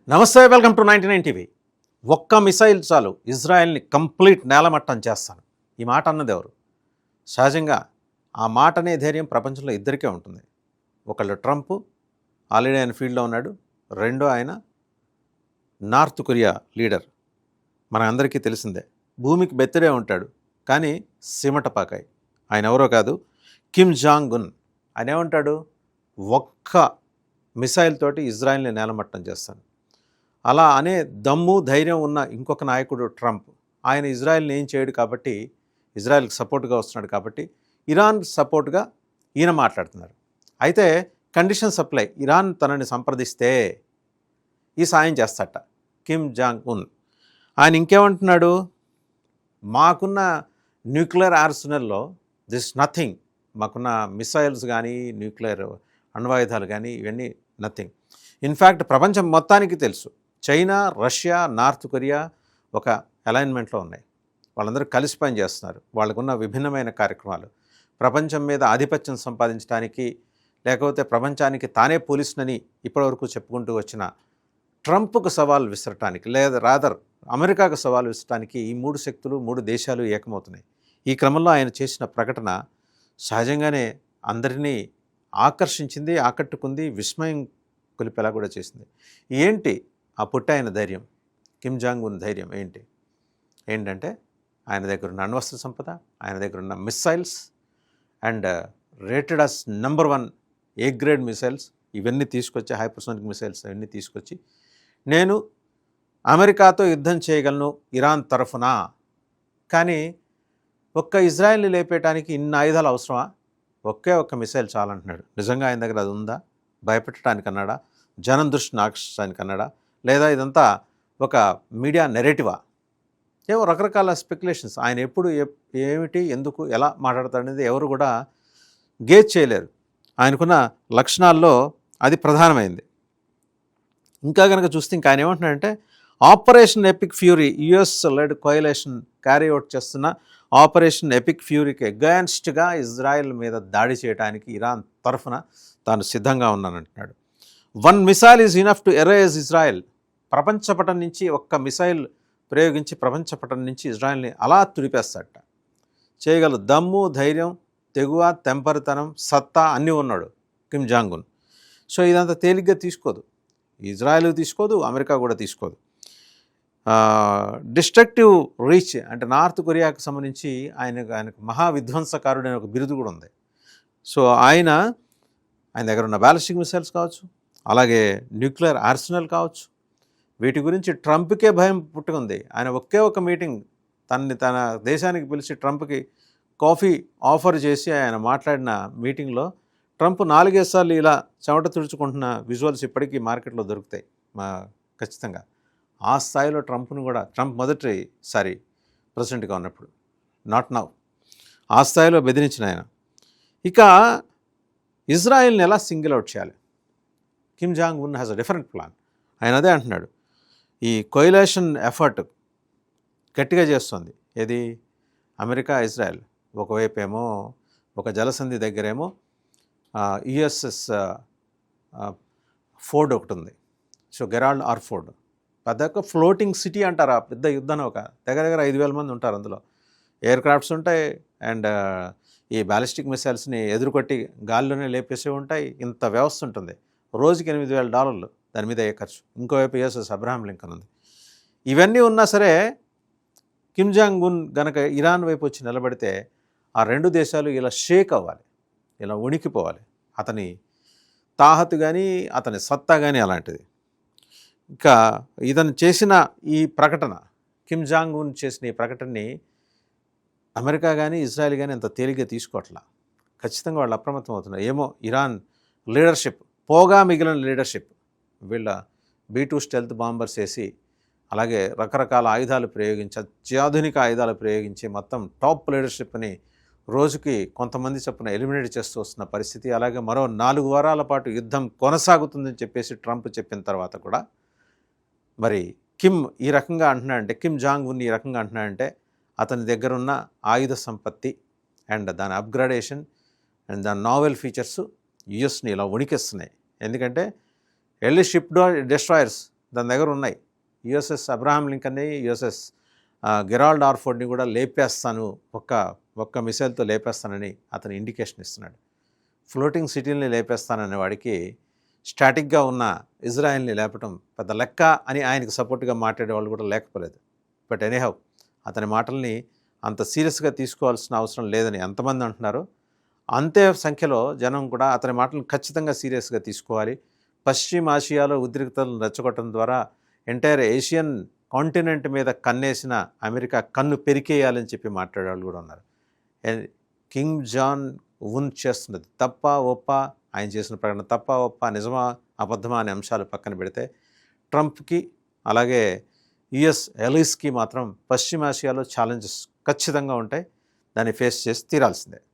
నమస్తే, welcome to 99 TV. ఒక్క missile చాలు ఇజ్రాయెల్ని కంప్లీట్ నేలమట్టం చేస్తాను. ఈ మాట అన్నది ఎవరు? సహజంగా ఆ మాట అనే ధైర్యం ప్రపంచంలో ఇద్దరికే ఉంటుంది. ఒకళ్ళు ట్రంప్, ఆల్రెడీ ఆయన ఫీల్డ్లో ఉన్నాడు. రెండో ఆయన నార్త్ కొరియా లీడర్, మన అందరికీ తెలిసిందే. భూమికి బెత్తడే ఉంటాడు కానీ సిమటపాకాయ్. ఆయన ఎవరో కాదు, కిమ్ జాంగ్ ఉన్. ఆయన ఏమంటాడు? ఒక్క మిసైల్ తోటి ఇజ్రాయెల్ని నేలమట్టం చేస్తాను. అలా అనే దమ్ము ధైర్యం ఉన్న ఇంకొక నాయకుడు ట్రంప్. ఆయన ఇజ్రాయెల్ని ఏం చేయడు కాబట్టి, ఇజ్రాయెల్కి సపోర్ట్గా వస్తున్నాడు కాబట్టి ఇరాన్ సపోర్ట్గా ఈయన మాట్లాడుతున్నారు. అయితే కండిషన్ సప్లై, ఇరాన్ తనని సంప్రదిస్తే ఈ సాయం చేస్తాట కిమ్ జాంగ్ ఉన్. ఆయన ఇంకేమంటున్నాడు? మాకున్న న్యూక్లియర్ ఆర్సెనల్లో దిస్ నథింగ్. మాకున్న మిసైల్స్ కానీ న్యూక్లియర్ అణ్వాయుధాలు కానీ ఇవన్నీ నథింగ్. ఇన్ఫ్యాక్ట్ ప్రపంచం మొత్తానికి తెలుసు, చైనా, రష్యా, నార్త్ కొరియా ఒక అలైన్మెంట్లో ఉన్నాయి. వాళ్ళందరూ కలిసి పనిచేస్తున్నారు. వాళ్ళకున్న విభిన్నమైన కార్యక్రమాలు ప్రపంచం మీద ఆధిపత్యం సంపాదించడానికి, లేకపోతే ప్రపంచానికి తానే పోలీసునని ఇప్పటివరకు చెప్పుకుంటూ వచ్చిన ట్రంప్కు సవాల్ విసరటానికి, లేదా రాదర్ అమెరికాకు సవాల్ విసరటానికి ఈ మూడు శక్తులు, మూడు దేశాలు ఏకమవుతున్నాయి. ఈ క్రమంలో ఆయన చేసిన ప్రకటన సహజంగానే అందరినీ ఆకర్షించింది, ఆకట్టుకుంది, విస్మయం కొలిపేలా కూడా చేసింది. ఏంటి ఆ పుట్టాయన ధైర్యం? కిమ్ జాంగ్ ఉన్ ధైర్యం ఏంటంటే ఆయన దగ్గర ఉన్న అణ్వస్త్ర సంపద, ఆయన దగ్గర ఉన్న missiles and rated as number 1 A grade missiles, ఇవన్నీ తీసుకొచ్చి, హైపర్సోనిక్ మిసైల్స్ అవన్నీ తీసుకొచ్చి, నేను అమెరికాతో యుద్ధం చేయగలను ఇరాన్ తరఫున, కానీ ఒక్క ఇజ్రాయెల్ని లేపేయడానికి ఇన్ని ఆయుధాలు అవసరమా? ఒక్క మిసైల్ చాలంటున్నాడు. నిజంగా ఆయన దగ్గర అది ఉందా? భయపెట్టడానికి అన్నాడా? జనం దృష్టిని ఆకర్షించడానికి అన్నాడా? లేదా ఇదంతా ఒక మీడియా నెరేటివా? ఏవో రకరకాల స్పెక్యులేషన్స్. ఆయన ఎప్పుడు ఏమిటి, ఎందుకు, ఎలా మాట్లాడతాడనేది ఎవరు కూడా గేజ్ చేయలేరు. ఆయనకున్న లక్షణాల్లో అది ప్రధానమైంది. ఇంకా కనుక చూస్తే ఇంకా ఆయన ఏమంటున్నాడంటే, operation epic fury, US led coalition carry out చేస్తున్న ఆపరేషన్ ఎపిక్ ఫ్యూరీకి అగైన్స్ట్గా ఇజ్రాయెల్ మీద దాడి చేయడానికి ఇరాన్ తరఫున తాను సిద్ధంగా ఉన్నానంటున్నాడు. 1 missile is enough to erase Israel. ప్రపంచపటం నుంచి ఒక్క మిసైల్ ప్రయోగించి ప్రపంచపటం నుంచి ఇజ్రాయెల్ని అలా తుడిపేస్తాడట. చేయగల దమ్ము, ధైర్యం, తెగువ, తెంపరితనం, సత్తా అన్నీ ఉన్నాడు కిమ్ జాంగ్ ఉన్. సో ఇదంతా తేలిగ్గా తీసుకోదు, ఇజ్రాయెల్ తీసుకోదు, అమెరికా కూడా తీసుకోదు. డిస్ట్రక్టివ్ రీచ్ అంటే నార్త్ కొరియాకు సంబంధించి ఆయనకు మహా విధ్వంసకారుడైన ఒక బిరుదు కూడా ఉంది. సో ఆయన దగ్గర ఉన్న బ్యాలిస్టిక్ మిసైల్స్ కావచ్చు, అలాగే న్యూక్లియర్ ఆర్సెనల్ కావచ్చు, వీటి గురించి ట్రంప్కే భయం పుట్టుకుంది. ఆయన ఒక మీటింగ్ తన దేశానికి పిలిచి ట్రంప్కి కాఫీ ఆఫర్ చేసి ఆయన మాట్లాడిన మీటింగ్లో ట్రంప్ 4 సార్లు ఇలా చెమట తుడుచుకుంటున్న విజువల్స్ ఇప్పటికీ మార్కెట్లో దొరుకుతాయి ఖచ్చితంగా. ఆ స్థాయిలో ట్రంప్ మొదటిసారి ప్రెసిడెంట్గా ఉన్నప్పుడు, నాట్ నౌ, ఆ స్థాయిలో బెదిరించిన ఆయన. ఇక ఇజ్రాయెల్ని ఎలా సింగిల్ అవుట్ చేయాలి? Kim Jong Un has a different plan. ఆయన అదే అంటున్నాడు, ఈ కోయిలేషన్ ఎఫర్ట్ గట్టిగా చేస్తుంది. ఏది? America, Israel. ఒకవైపు ఏమో ఒక జలసంధి దగ్గరేమో యుఎస్ఎస్ ఫోర్డ్ ఒకటి ఉంది. సో గెరాల్డ్ ఆర్ ఫోర్డ్ పెద్ద ఫ్లోటింగ్ సిటీ అంటారు. ఆ పెద్ద యుద్ధం ఒక దగ్గర 5,000 మంది ఉంటారు అందులో. ఎయిర్ క్రాఫ్ట్స్ ఉంటాయి అండ్ ఈ బ్యాలిస్టిక్ మిసైల్స్ని ఎదురుకొట్టి గాల్లోనే లేపేసి ఉంటాయి. ఇంత వ్యవస్థ ఉంటుంది. రోజుకి $8,000 దాని మీద ఏ ఖర్చు. ఇంకోవైపు యుఎస్ఎస్ అబ్రహాం లింకన్ ఉంది. ఇవన్నీ ఉన్నా సరే కిమ్ జాంగ్ ఉన్ గనక ఇరాన్ వైపు వచ్చి నిలబడితే ఆ 2 దేశాలు ఇలా షేక్ అవ్వాలి, ఇలా వణికిపోవాలి. అతని తాహతు కానీ, అతని సత్తా కానీ అలాంటిది. ఇంకా ఇతను చేసిన ఈ ప్రకటన, కిమ్ జాంగ్ ఉన్ చేసిన ఈ ప్రకటనని అమెరికా కానీ, ఇజ్రాయెల్ కానీ అంత తేలిగ్గా తీసుకోవట్లా. ఖచ్చితంగా వాళ్ళు అప్రమత్తం అవుతున్నారు. ఏమో ఇరాన్ లీడర్షిప్, పోగా మిగిలిన లీడర్షిప్, వీళ్ళ B-2 స్టెల్త్ బాంబర్స్ వేసి, అలాగే రకరకాల ఆయుధాలు ప్రయోగించి, అత్యాధునిక ఆయుధాలు ప్రయోగించి మొత్తం టాప్ లీడర్షిప్ని రోజుకి కొంతమంది చొప్పున ఎలిమినేట్ చేస్తూ వస్తున్న పరిస్థితి. అలాగే మరో 4 వారాల పాటు యుద్ధం కొనసాగుతుందని చెప్పేసి ట్రంప్ చెప్పిన తర్వాత కూడా మరి కిమ్ ఈ రకంగా అంటున్నాడంటే, కిమ్ జాంగ్ ఉన్ ఈ రకంగా అంటున్నాడంటే అతని దగ్గర ఉన్న ఆయుధ సంపత్తి అండ్ దాని అప్గ్రేడేషన్ అండ్ దాని నావెల్ ఫీచర్స్ యుఎస్ని ఇలా వణికిస్తున్నాయి. ఎందుకంటే ఎర్లీ షిప్ డెస్ట్రాయర్స్ దాని దగ్గర ఉన్నాయి. యుఎస్ఎస్ అబ్రహాం లింకన్ని, యుఎస్ఎస్ గెరాల్డ్ ఆర్ఫోర్డ్ని కూడా లేపేస్తాను, ఒక్క మిసైల్తో లేపేస్తానని అతను ఇండికేషన్ ఇస్తున్నాడు. ఫ్లోటింగ్ సిటీల్ని లేపేస్తాననే వాడికి స్టాటిక్గా ఉన్న ఇజ్రాయెల్ని లేపటం పెద్ద లెక్క అని ఆయనకు సపోర్ట్గా మాట్లాడే వాళ్ళు కూడా లేకపోలేదు. బట్ ఎనీహౌ అతని మాటల్ని అంత సీరియస్గా తీసుకోవాల్సిన అవసరం లేదని ఎంతమంది అంటున్నారో అంతే సంఖ్యలో జనం కూడా అతని మాటలను ఖచ్చితంగా సీరియస్గా తీసుకోవాలి. పశ్చిమాసియాలో ఉద్రిక్తతలను రెచ్చగొట్టడం ద్వారా ఎంటైర్ ఏషియన్ కాంటినెంట్ మీద కన్నేసిన అమెరికా కన్ను పెరికేయాలని చెప్పి మాట్లాడేవాళ్ళు కూడా ఉన్నారు. కిమ్ జాన్ ఉన్ చేస్తున్నది తప్ప ఒప్ప, ఆయన చేసిన ప్రకటన తప్ప ఒప్ప, నిజమా అబద్ధమా అనే అంశాలు పక్కన పెడితే ట్రంప్కి అలాగే యుఎస్ ఎలీస్కి మాత్రం పశ్చిమాసియాలో ఛాలెంజెస్ ఖచ్చితంగా ఉంటాయి. దాన్ని ఫేస్ చేసి తీరాల్సిందే.